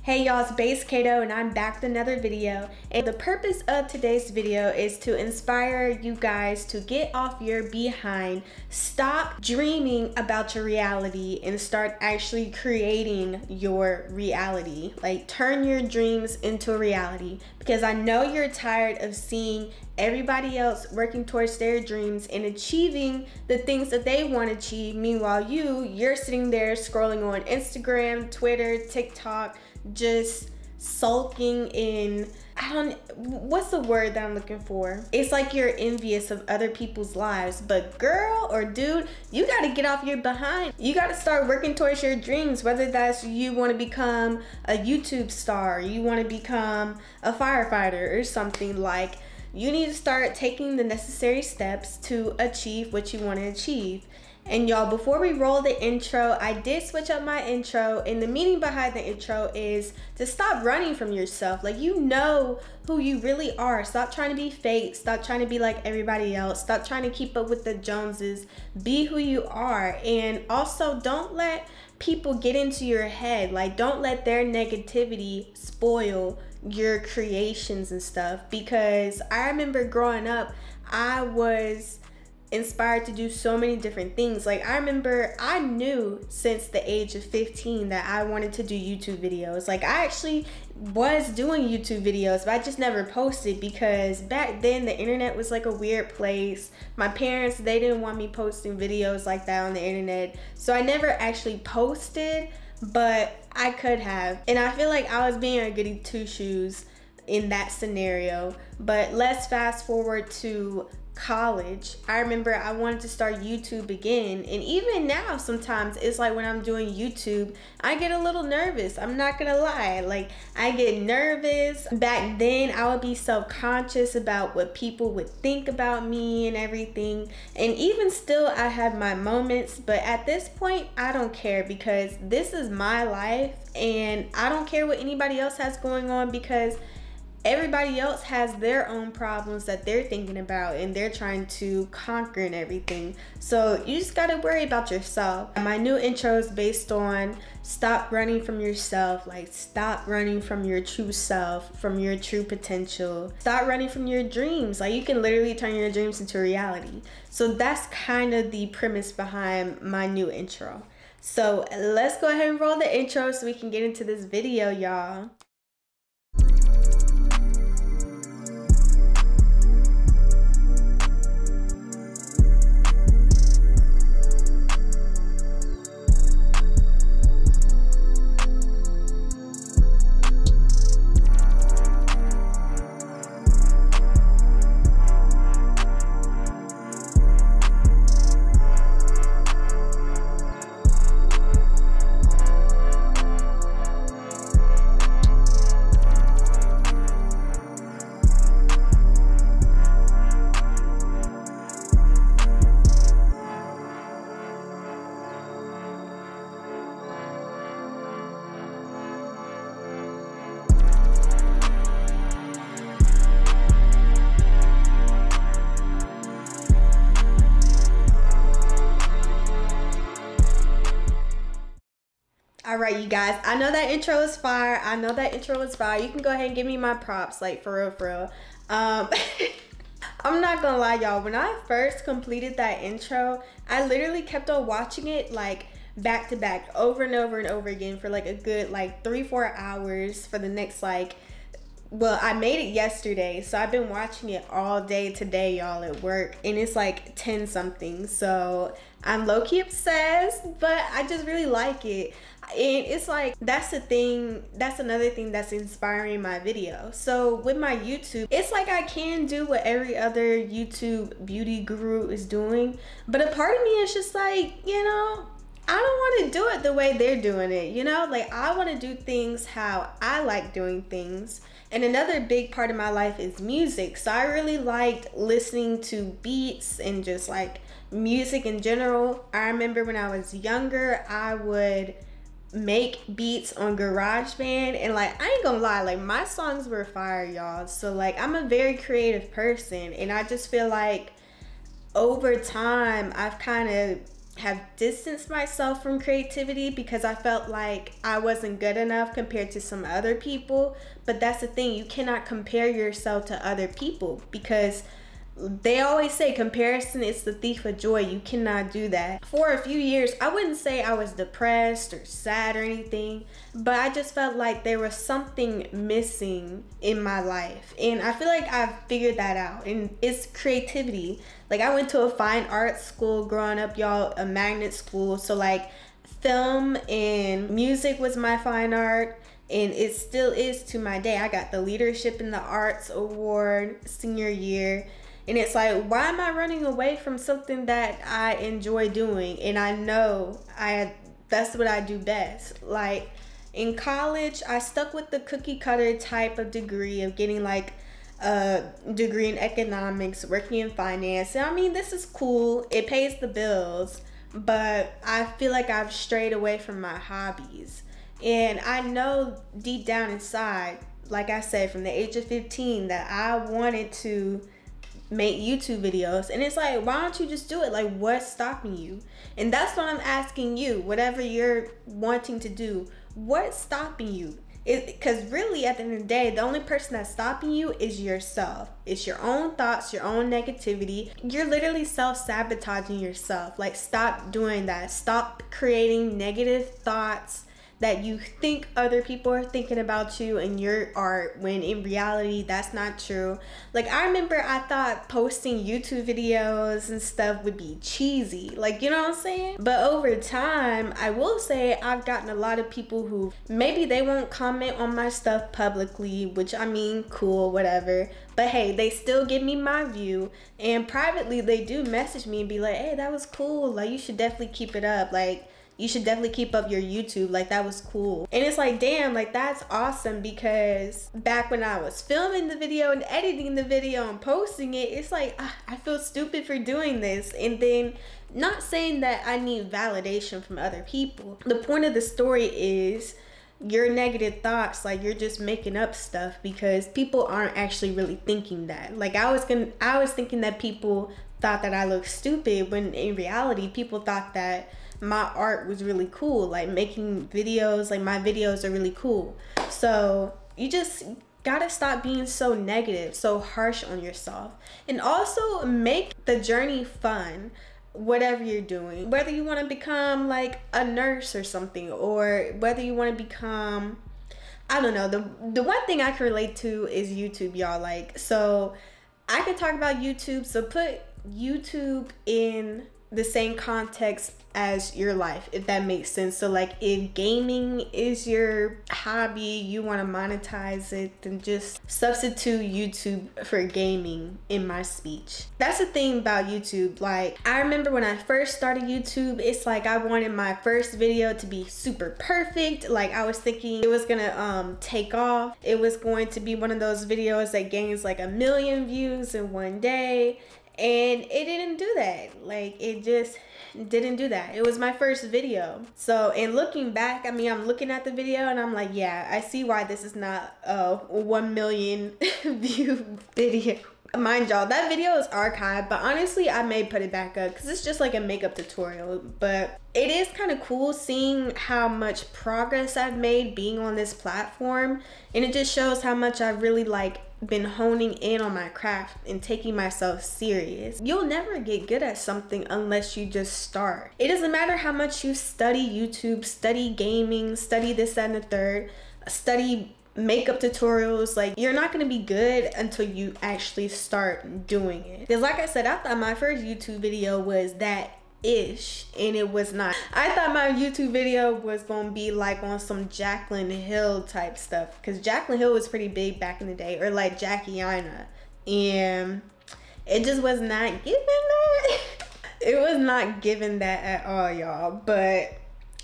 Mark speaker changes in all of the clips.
Speaker 1: Hey y'all, it's Base Kato and I'm back with another video. And the purpose of today's video is to inspire you guys to get off your behind, stop dreaming about your reality and start actually creating your reality. Like, turn your dreams into a reality, because I know you're tired of seeing everybody else working towards their dreams and achieving the things that they want to achieve. Meanwhile, you're sitting there scrolling on Instagram, Twitter, TikTok, just sulking in, what's the word that I'm looking for? It's like you're envious of other people's lives. But girl or dude, you got to get off your behind. You got to start working towards your dreams, whether that's you want to become a YouTube star, you want to become a firefighter or something. Like, you need to start taking the necessary steps to achieve what you want to achieve. And y'all, before we roll the intro, I did switch up my intro, and the meaning behind the intro is to stop running from yourself. Like, you know who you really are. Stop trying to be fake. Stop trying to be like everybody else. Stop trying to keep up with the Joneses. Be who you are. And also, don't let people get into your head. Like, don't let their negativity spoil your creations and stuff. Because I remember growing up, I was inspired to do so many different things. Like, I remember I knew since the age of 15 that I wanted to do YouTube videos. Like, I actually was doing YouTube videos, but I just never posted, because back then the internet was like a weird place. My parents, they didn't want me posting videos like that on the internet, so I never actually posted, but I could have. And I feel like I was being a goody two shoes in that scenario. But let's fast forward to college. I remember I wanted to start YouTube again, and even now sometimes it's like when I'm doing YouTube, I get a little nervous. I'm not gonna lie, like, I get nervous. Back then I would be self-conscious about what people would think about me and everything, and even still I have my moments, but at this point I don't care, because this is my life and I don't care what anybody else has going on, because everybody else has their own problems that they're thinking about and they're trying to conquer and everything. So you just gotta worry about yourself. My new intro is based on stop running from yourself. Like, stop running from your true self, from your true potential. Stop running from your dreams. Like, you can literally turn your dreams into reality. So that's kind of the premise behind my new intro. So let's go ahead and roll the intro so we can get into this video, y'all. All right, you guys, I know that intro is fire. I know that intro is fire. You can go ahead and give me my props, like, for real, for real. I'm not gonna lie, y'all. When I first completed that intro, I literally kept on watching it, like, back to back, over and over and over again for like a good, like, 3-4 hours for the next, like, well, I made it yesterday, so I've been watching it all day today, y'all, at work, and it's like 10 something. So I'm low-key obsessed, but I just really like it. And it's like, that's the thing, that's another thing that's inspiring my video. So with my YouTube, it's like I can do what every other YouTube beauty guru is doing, but a part of me is just like, you know, I don't want to do it the way they're doing it, you know? Like, I want to do things how I like doing things. And another big part of my life is music. So I really liked listening to beats and just like music in general. I remember when I was younger, I would make beats on GarageBand, and like, I ain't gonna lie, like, my songs were fire, y'all. So like, I'm a very creative person, and I just feel like over time I've kind of have distanced myself from creativity because I felt like I wasn't good enough compared to some other people. But that's the thing, you cannot compare yourself to other people because they always say comparison is the thief of joy. You cannot do that. For a few years, I wouldn't say I was depressed or sad or anything, but I just felt like there was something missing in my life. And I feel like I've figured that out, and it's creativity. Like, I went to a fine arts school growing up, y'all, a magnet school. So like film and music was my fine art, and it still is to my day. I got the Leadership in the Arts Award senior year. And it's like, why am I running away from something that I enjoy doing? And I know that's what I do best. Like, in college, I stuck with the cookie cutter type of degree of getting like a degree in economics, working in finance. And I mean, this is cool. It pays the bills. But I feel like I've strayed away from my hobbies. And I know deep down inside, like I said, from the age of 15, that I wanted to make YouTube videos. And it's like, why don't you just do it? Like, what's stopping you? And that's what I'm asking you. Whatever you're wanting to do, what's stopping you? Because really, at the end of the day, the only person that's stopping you is yourself. It's your own thoughts, your own negativity. You're literally self-sabotaging yourself. Like, stop doing that. Stop creating negative thoughts that you think other people are thinking about you and your art, when in reality that's not true. Like, I remember I thought posting YouTube videos and stuff would be cheesy, like, you know what I'm saying? But over time, I will say I've gotten a lot of people who maybe they won't comment on my stuff publicly, which, I mean, cool, whatever, but hey, they still give me my view, and privately they do message me and be like, hey, that was cool, like, you should definitely keep it up, like, you should definitely keep up your YouTube, like, that was cool. And it's like, damn, like, that's awesome, because back when I was filming the video and editing the video and posting it, it's like, I feel stupid for doing this. And then, not saying that I need validation from other people. The point of the story is your negative thoughts, like, you're just making up stuff because people aren't actually really thinking that. Like, I was thinking that people thought that I looked stupid, when in reality people thought that my art was really cool. Like, making videos, like, my videos are really cool. So you just gotta stop being so negative, so harsh on yourself, and also make the journey fun. Whatever you're doing, whether you want to become like a nurse or something, or whether you want to become, I don't know, the one thing I can relate to is YouTube, y'all. Like, so I could talk about YouTube, so put YouTube in the same context as your life, if that makes sense. So like, if gaming is your hobby, you want to monetize it, then just substitute YouTube for gaming in my speech. That's the thing about YouTube. Like, I remember when I first started YouTube, it's like I wanted my first video to be super perfect. Like, I was thinking it was gonna take off. It was going to be one of those videos that gains like 1 million views in one day. And it didn't do that. Like, it just didn't do that. It was my first video. So, in looking back, I mean, I'm looking at the video and I'm like, yeah, I see why this is not a 1 million view video. Mind y'all, that video is archived, but honestly, I may put it back up because it's just like a makeup tutorial. But it is kind of cool seeing how much progress I've made being on this platform. And it just shows how much I really like been honing in on my craft and taking myself serious. You'll never get good at something unless you just start. It doesn't matter how much you study YouTube, study gaming, study this, that, and the third, study makeup tutorials. Like, you're not gonna be good until you actually start doing it. Because like I said, I thought my first YouTube video was that ish, and it was not. I thought my YouTube video was gonna be like on some Jaclyn Hill type stuff, because Jaclyn Hill was pretty big back in the day, or like Jackie Aina, and it just was not given that. It was not given that at all, y'all. But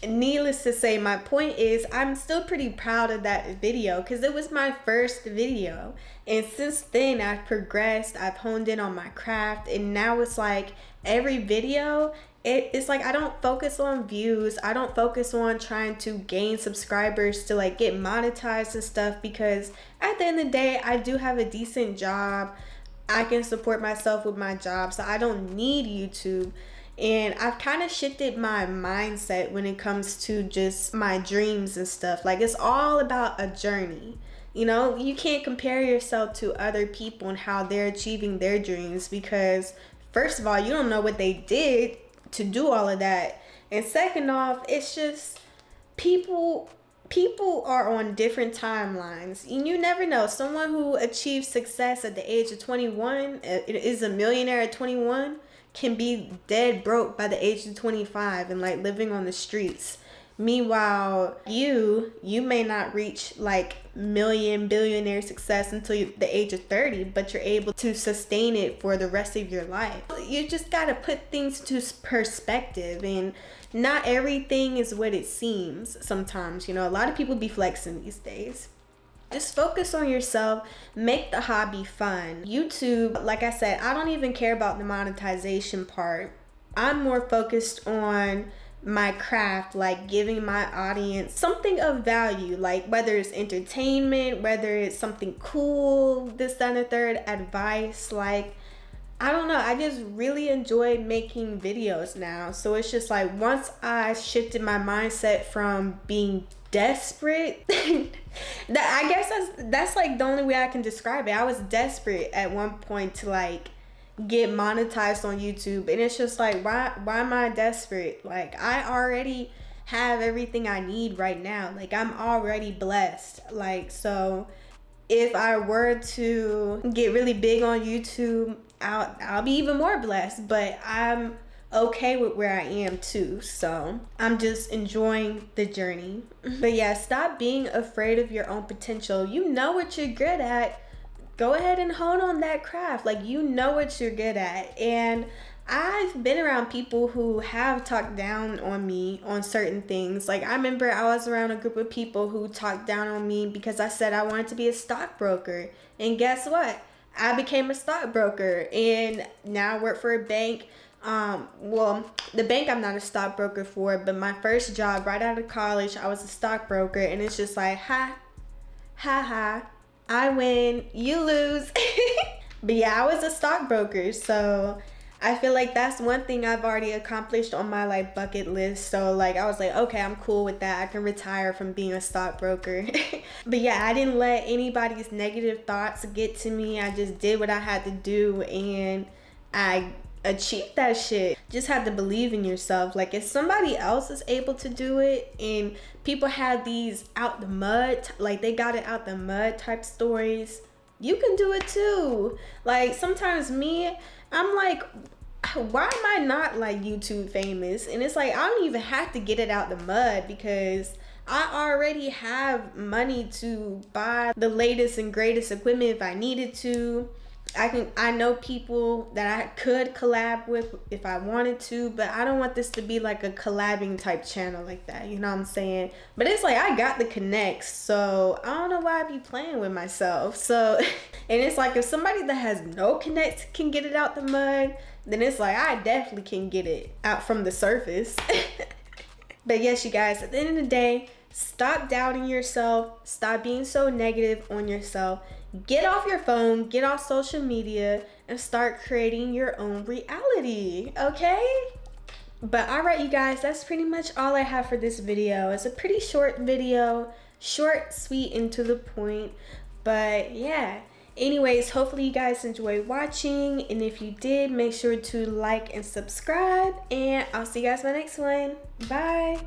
Speaker 1: needless to say, my point is I'm still pretty proud of that video because it was my first video, and since then I've progressed, I've honed in on my craft, and now it's like every video, it's like I don't focus on views, I don't focus on trying to gain subscribers to like get monetized and stuff, because at the end of the day I do have a decent job. I can support myself with my job, so I don't need YouTube. And I've kind of shifted my mindset when it comes to just my dreams and stuff. Like, it's all about a journey. You know, you can't compare yourself to other people and how they're achieving their dreams, because first of all, you don't know what they did to do all of that. And second off, it's just people are on different timelines. And you never know. Someone who achieves success at the age of 21, is a millionaire at 21, can be dead broke by the age of 25 and like living on the streets. Meanwhile, you may not reach like billionaire success until the age of 30, but you're able to sustain it for the rest of your life. You just got to put things to perspective, and not everything is what it seems sometimes. You know, a lot of people be flexing these days. Just focus on yourself, make the hobby fun. YouTube, like I said, I don't even care about the monetization part. I'm more focused on my craft, like giving my audience something of value, like whether it's entertainment, whether it's something cool, this, that, and the third, advice. Like, I don't know, I just really enjoy making videos now. So it's just like, once I shifted my mindset from being desperate, I guess that's like the only way I can describe it. I was desperate at one point to like get monetized on YouTube, and it's just like, why am I desperate? Like, I already have everything I need right now. Like, I'm already blessed. Like, so if I were to get really big on YouTube, I'll be even more blessed. But I'm okay with where I am too, so I'm just enjoying the journey. But yeah, stop being afraid of your own potential. You know what you're good at. Go ahead and hone on that craft. Like, you know what you're good at. And I've been around people who have talked down on me on certain things. Like, I remember I was around a group of people who talked down on me because I said I wanted to be a stockbroker. And guess what? I became a stockbroker, and now I work for a bank. Well, the bank I'm not a stockbroker for, but my first job right out of college, I was a stockbroker. And it's just like, ha, I win, you lose. But yeah, I was a stockbroker, so I feel like that's one thing I've already accomplished on my like bucket list. So like, I was like, okay, I'm cool with that. I can retire from being a stockbroker. But yeah, I didn't let anybody's negative thoughts get to me. I just did what I had to do, and I achieved that shit. Just have to believe in yourself. Like, if somebody else is able to do it, and people have these out the mud, like they got it out the mud type stories, you can do it too. Like, sometimes I'm like, why am I not like YouTube famous? And it's like, I don't even have to get it out the mud, because I already have money to buy the latest and greatest equipment if I needed to. I know people that I could collab with if I wanted to, but I don't want this to be like a collabing type channel like that, you know what I'm saying? But it's like, I got the connects, so I don't know why I be playing with myself. So, and it's like, if somebody that has no connects can get it out the mud, then it's like, I definitely can get it out from the surface. But yes, you guys, at the end of the day, stop doubting yourself, stop being so negative on yourself. Get off your phone, get off social media, and start creating your own reality, okay? But all right, you guys, that's pretty much all I have for this video. It's a pretty short video, short, sweet, and to the point. But yeah, anyways, hopefully you guys enjoyed watching, and if you did, make sure to like and subscribe, and I'll see you guys in my next one. Bye.